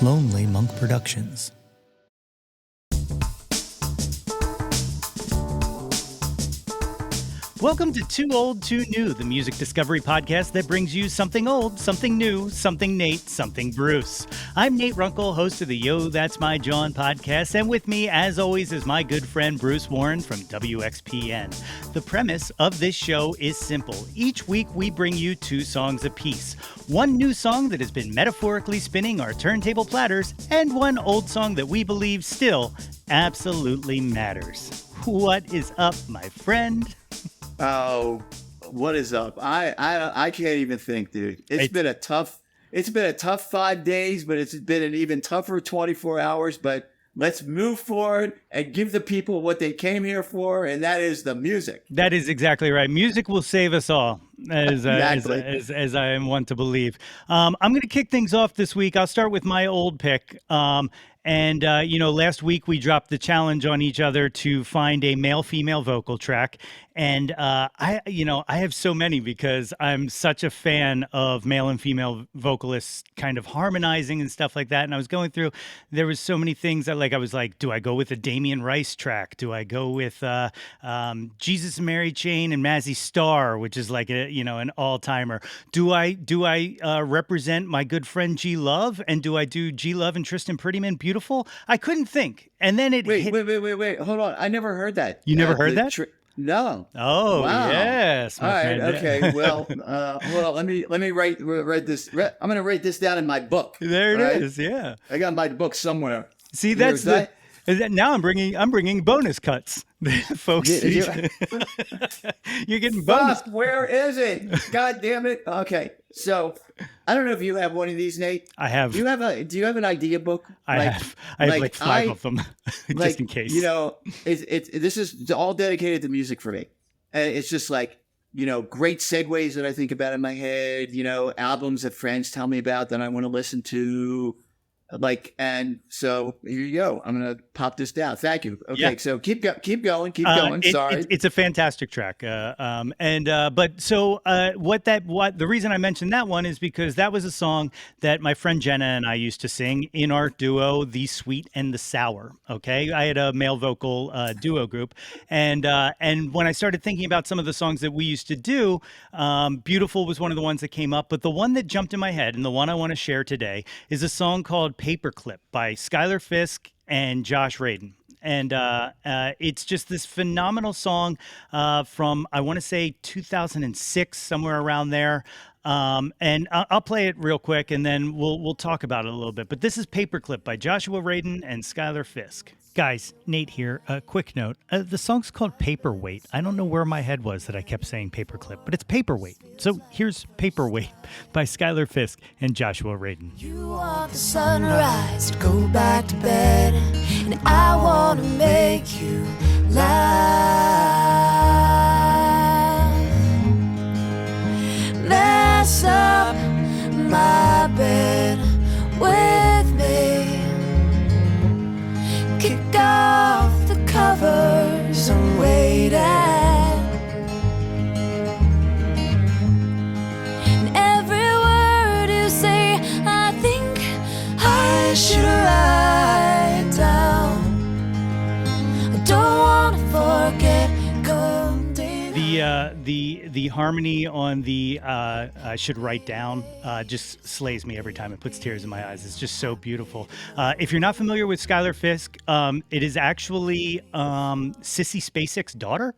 Lonely Monk Productions. Welcome to Too Old, Too New, the music discovery podcast that brings you something old, something new, something Nate, something Bruce. I'm Nate Runkle, host of the Yo, That's My Jawn podcast, and with me, as always, is my good friend Bruce Warren from WXPN. The premise of this show is simple. Each week, we bring you two songs apiece. One new song that has been metaphorically spinning our turntable platters, and one old song that we believe still absolutely matters. What is up, my friend? Oh, what is up? I can't even think, dude. It's been a tough 5 days, but it's been an even tougher 24 hours. But let's move forward and give the people what they came here for, and that is the music. That is exactly right. Music will save us all, as I am one to believe. I'm going to kick things off this week. I'll start with my old pick. Last week we dropped the challenge on each other to find a male-female vocal track. And I have so many because I'm such a fan of male and female vocalists kind of harmonizing and stuff like that. And I was going through, there was so many things that I was like, do I go with a Damien Rice track? Do I go with Jesus and Mary Chain and Mazzy Star, which is like an all-timer? Do I represent my good friend G Love? And do I do G Love and Tristan Prettyman Beautiful? I couldn't think. And then Wait, hold on. I never heard that. You never heard that? No. Oh, wow. Yes. All right. Friend. Okay. Well, hold on. Let me write this. I'm going to write this down in my book. There it is. Yeah. I got my book somewhere. See, now I'm bringing bonus cuts, folks. You're getting bonus. Where is it? God damn it. Okay. So I don't know if you have one of these, Nate. I have. Do you have an idea book? I have like five of them, just in case. This is all dedicated to music for me. And it's just great segues that I think about in my head, albums that friends tell me about that I want to listen to. And so here you go. I'm going to pop this down. Thank you. Okay. Yeah. So keep going. Sorry. It's a fantastic track. The reason I mentioned that one is because that was a song that my friend Jenna and I used to sing in our duo, The Sweet and the Sour. Okay. I had a male vocal duo group. And when I started thinking about some of the songs that we used to do, Beautiful was one of the ones that came up. But the one that jumped in my head and the one I want to share today is a song called Paperclip by Skylar Fisk and Josh Radin. And it's just this phenomenal song from, I want to say, 2006, somewhere around there. And I'll play it real quick, and then we'll talk about it a little bit. But this is Paperclip by Joshua Radin and Skylar Fisk. Guys, Nate here. A quick note. The song's called Paperweight. I don't know where my head was that I kept saying Paperclip, but it's Paperweight. So here's Paperweight by Skylar Fisk and Joshua Radin. You want the sunrise to go back to bed, and I want to make you laugh. Mess up my bed with me. Kick off the covers and wait and every word you say I think I should write down. I don't want to forget. The harmony on the I should write down just slays me every time. It puts tears in my eyes. It's just so beautiful. If you're not familiar with Skylar Fisk, it is actually Sissy Spacek's daughter.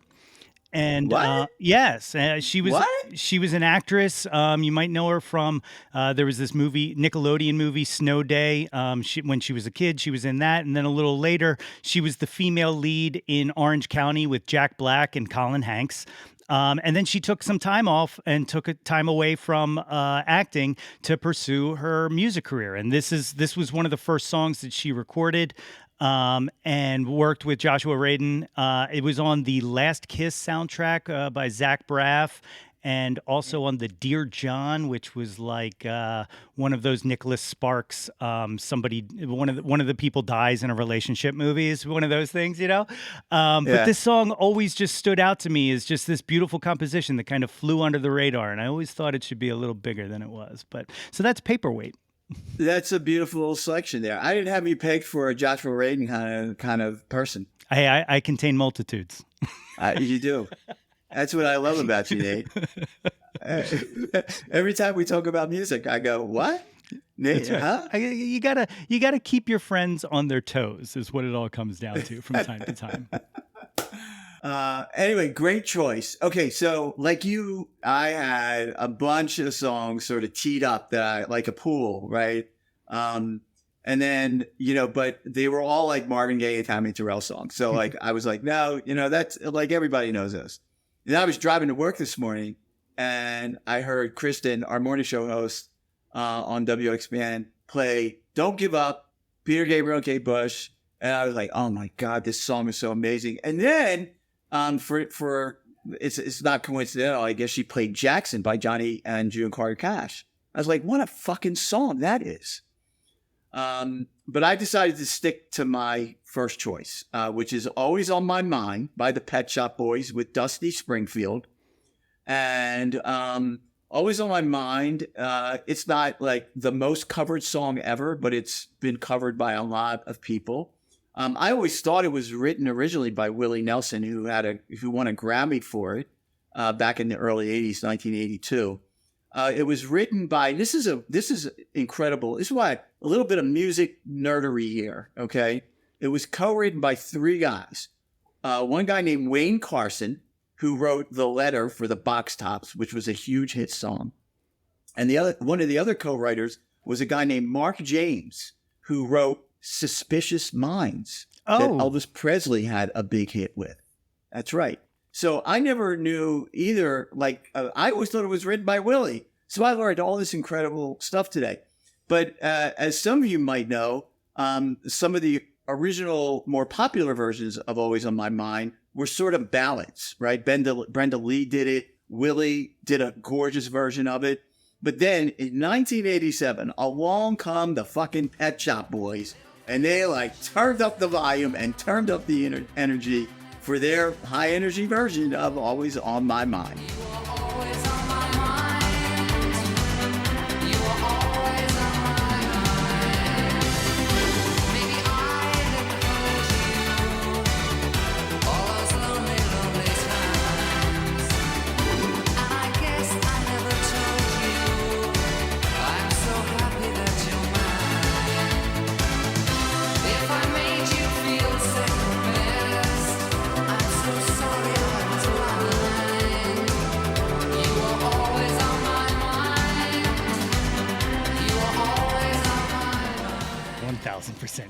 And yes, she was an actress. You might know her from there was this Nickelodeon movie Snow Day. When she was a kid, she was in that, and then a little later, she was the female lead in Orange County with Jack Black and Colin Hanks. And then she took some time off and took a time away from acting to pursue her music career. And this was one of the first songs that she recorded. And worked with Joshua Radin. It was on the Last Kiss soundtrack by Zach Braff, and also on the Dear John, which was like one of those Nicholas Sparks, one of the people dies in a relationship movies, one of those things, you know? But this song always just stood out to me as just this beautiful composition that kind of flew under the radar, and I always thought it should be a little bigger than it was. But so that's Paperweight. That's a beautiful selection there. I didn't have you pegged for a Joshua Radin kind of person. I contain multitudes. You do. That's what I love about you, Nate. Every time we talk about music, I go, "What, Nate? Right. Huh?" You gotta keep your friends on their toes. Is what it all comes down to from time to time. Anyway, great choice. Okay, so like you, I had a bunch of songs sort of teed up that I like a pool, right? And then, but they were all like Marvin Gaye and Tammy Terrell songs. So like, I was like, no, that's like everybody knows this. And I was driving to work this morning and I heard Kristen, our morning show host, on WXBN play Don't Give Up, Peter Gabriel and Kate Bush. And I was like, oh my God, this song is so amazing. And then, it's not coincidental. I guess she played Jackson by Johnny and June Carter Cash. I was like, what a fucking song that is. But I decided to stick to my first choice, which is Always on My Mind by the Pet Shop Boys with Dusty Springfield. And Always on My Mind, it's not like the most covered song ever, but it's been covered by a lot of people. I always thought it was written originally by Willie Nelson, who won a Grammy for it back in the early 80s, 1982. It was written by, this is incredible. This is why a little bit of music nerdery here, okay? It was co-written by three guys. One guy named Wayne Carson, who wrote The Letter for the Box Tops, which was a huge hit song. And one of the other co-writers was a guy named Mark James, who wrote Suspicious Minds that Elvis Presley had a big hit with. That's right. So I never knew either. I always thought it was written by Willie. So I learned all this incredible stuff today. But as some of you might know, some of the original, more popular versions of Always on My Mind were sort of ballads, right? Brenda Lee did it. Willie did a gorgeous version of it. But then in 1987, along come the fucking Pet Shop Boys. And they turned up the volume and turned up the energy for their high energy version of Always on My Mind.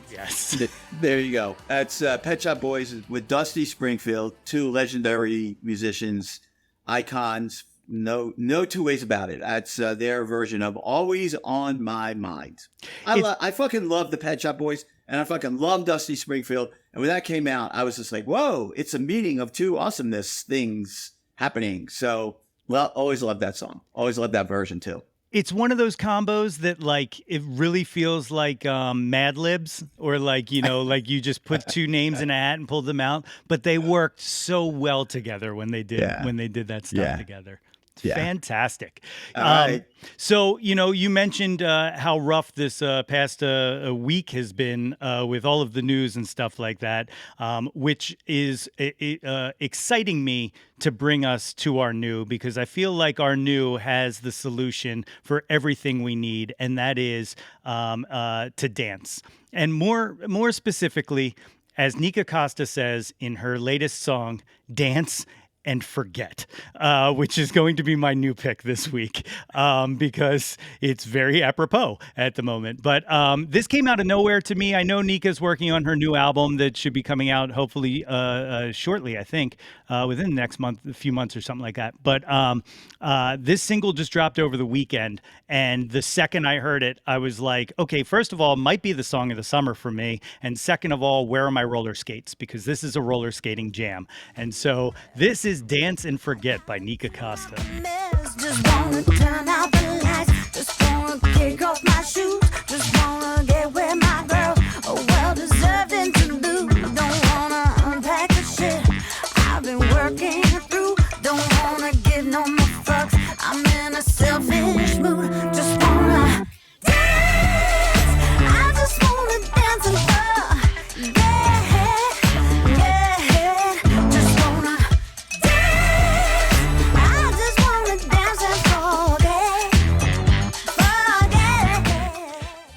Yes. There you go. That's Pet Shop Boys with Dusty Springfield, two legendary musicians, icons. No two ways about it. That's their version of Always on My Mind. I fucking love the Pet Shop Boys, and I fucking love Dusty Springfield. And when that came out, I was just like, whoa, it's a meeting of two awesomeness things happening. So, always loved that song. Always loved that version too. It's one of those combos that it really feels like Mad Libs, or you just put two names in a hat and pulled them out, but they worked so well together when they did that stuff together. It's fantastic. All right. So, you mentioned how rough this past week has been with all of the news and stuff like that, which is exciting me to bring us to our new, because I feel like our new has the solution for everything we need, and that is to dance. And more specifically, as Nika Costa says in her latest song, Dance and Forget, which is going to be my new pick this week, because it's very apropos at the moment. But this came out of nowhere to me. I know Nika's working on her new album that should be coming out hopefully shortly, I think, within the next a few months or something like that. But this single just dropped over the weekend, and the second I heard it, I was like, okay, first of all, it might be the song of the summer for me, and second of all, where are my roller skates? Because this is a roller skating jam. And so this is Dance and Forget by Nika Costa. Just wanna turn out the lights, just wanna kick off my shoes, just wanna get where my girl, well-deserved interlude. Don't wanna unpack the shit I've been working through, don't wanna give no more fucks, I'm in a selfish mood, just wanna dance.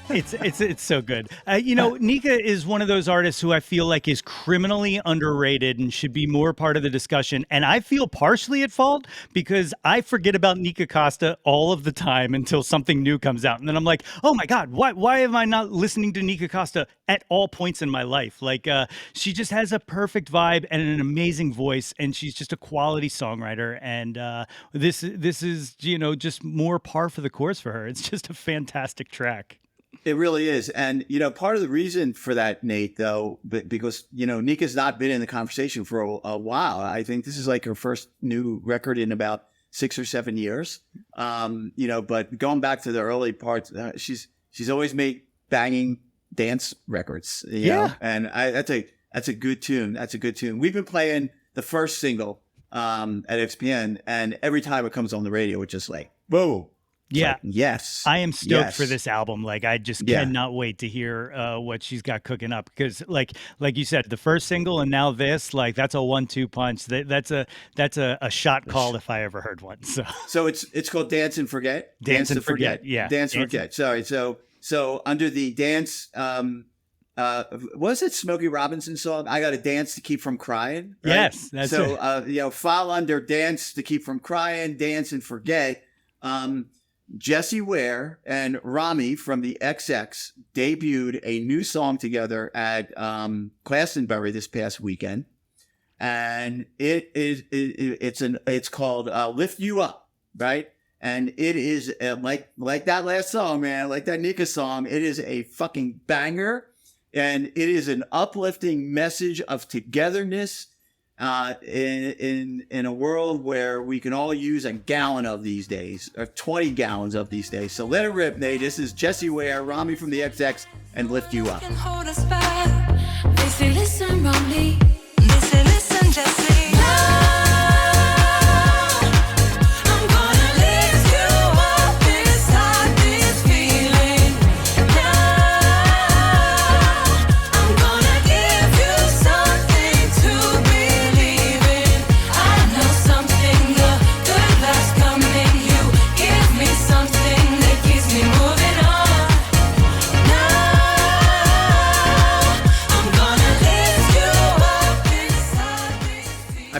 It's so good. Nika is one of those artists who I feel like is criminally underrated and should be more part of the discussion. And I feel partially at fault because I forget about Nika Costa all of the time until something new comes out, and then I'm like, oh my god, why am I not listening to Nika Costa at all points in my life? Like, she just has a perfect vibe and an amazing voice, and she's just a quality songwriter. And this is just more par for the course for her. It's just a fantastic track. It really is. And, part of the reason for that, Nate, though, because, Nika's not been in the conversation for a while. I think this is like her first new record in about 6 or 7 years. But going back to the early parts, she's always made banging dance records, know? And that's a good tune. That's a good tune. We've been playing the first single at XPN, and every time it comes on the radio, it's just like, whoa. Yeah. Like, yes. I am stoked for this album. Like, I just cannot wait to hear what she's got cooking up, because like you said, the first single and now this, like, that's a 1-2 punch. That's a shot call if I ever heard one. So it's called Dance and Forget. Dance and Forget. Yeah. Dance and Forget. Sorry. So under the dance, was it Smokey Robinson song? I got to dance to keep from crying. Right? Yes. That's it. File under Dance to Keep from Crying, Dance and Forget. Jessie Ware and Rami from the XX debuted a new song together at Glastonbury this past weekend, and it's called "Lift You Up," right? And it is like that last song, man, like that Nika song. It is a fucking banger, and it is an uplifting message of togetherness. In a world where we can all use a gallon of these days, or 20 gallons of these days. So let it rip, Nate. This is Jessie Ware, Rami from the XX, and Lift You Up. Can hold us back. They say, listen, Rami. They say, listen, Jessie.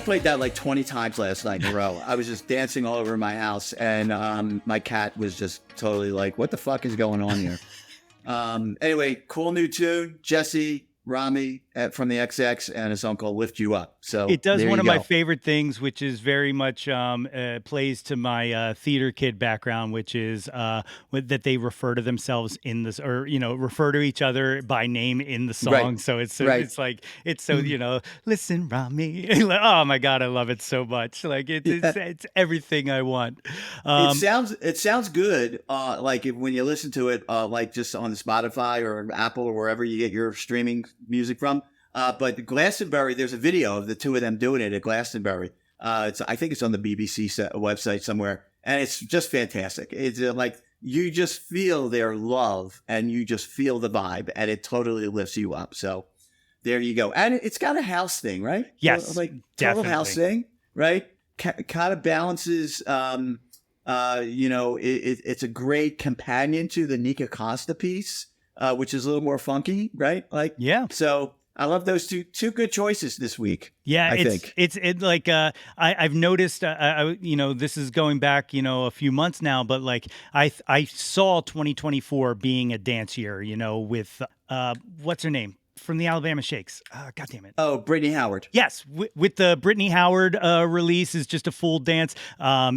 Played that like 20 times last night in a row. I was just dancing all over my house, and my cat was just totally like, what the fuck is going on here? Anyway, cool new tune, Jessie, Rami from the XX, and a song called Lift You Up. So it does one of my favorite things, which is very much plays to my theater kid background, which is that they refer to themselves in this, or refer to each other by name in the song. Right. So it's like it's so listen, Rami. Oh my god, I love it so much. Like it's everything I want. It sounds good. Like when you listen to it, like just on Spotify or Apple or wherever you get your streaming music from. But Glastonbury, there's a video of the two of them doing it at Glastonbury. I think it's on the BBC website somewhere, and it's just fantastic. It's like you just feel their love, and you just feel the vibe, and it totally lifts you up. So there you go. And it's got a house thing, right? Yes, like total definitely. house thing, right? Kind of balances. It's a great companion to the Nika Costa piece, which is a little more funky, right? Like, yeah. So I love those two good choices this week. Yeah, I've noticed. This is going back, a few months now, but like I saw 2024 being a dance year. With what's her name from the Alabama Shakes? God damn it! Oh, Brittany Howard. Yes, with the Brittany Howard release is just a full dance.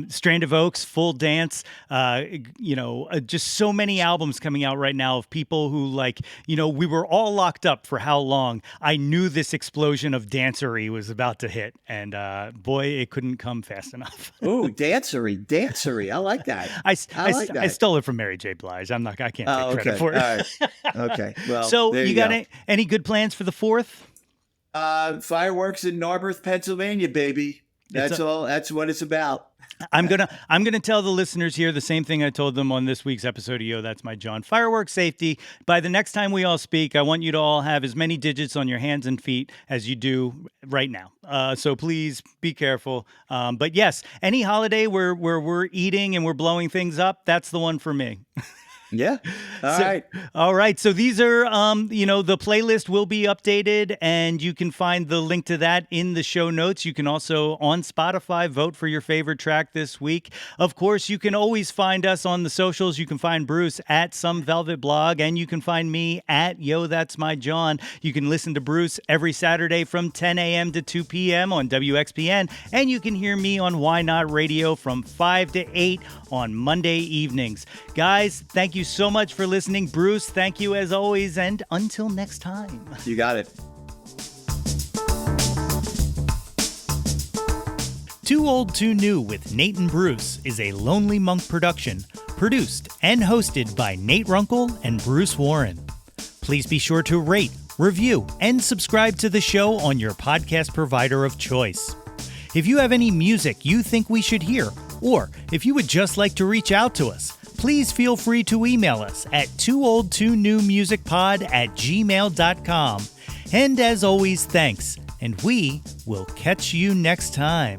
Strand of Oaks, full dance. Just so many albums coming out right now of people who we were all locked up for how long? I knew this explosion of dancery was about to hit, and boy, it couldn't come fast enough. Oh, dancery! I like that. I stole it from Mary J. Blige. I can't take credit for it. All right. Okay. Well, so you got any good plans for the 4th? Fireworks in Narberth, Pennsylvania, baby. That's all. That's what it's about. I'm gonna tell the listeners here the same thing I told them on this week's episode of Yo, That's My Jawn. Fireworks safety. By the next time we all speak, I want you to all have as many digits on your hands and feet as you do right now. So please be careful. But yes, any holiday where we're eating and we're blowing things up, that's the one for me. Yeah. All So- right. All right. So these are, the playlist will be updated, and you can find the link to that in the show notes. You can also, on Spotify, vote for your favorite track this week. Of course, you can always find us on the socials. You can find Bruce at Some Velvet Blog, and you can find me at Yo, That's My Jawn. You can listen to Bruce every Saturday from 10 a.m. to 2 p.m. on WXPN, and you can hear me on Why Not Radio from 5 to 8 on Monday evenings. Guys, thank you so much for listening. Bruce, thank you as always, and until next time. You got it. Too Old, Too New with Nate and Bruce is a Lonely Monk production, produced and hosted by Nate Runkle and Bruce Warren. Please be sure to rate, review, and subscribe to the show on your podcast provider of choice. If you have any music you think we should hear, or if you would just like to reach out to us, please feel free to email us at tooldtonewmusicpod@gmail.com. And as always, thanks, and we will catch you next time.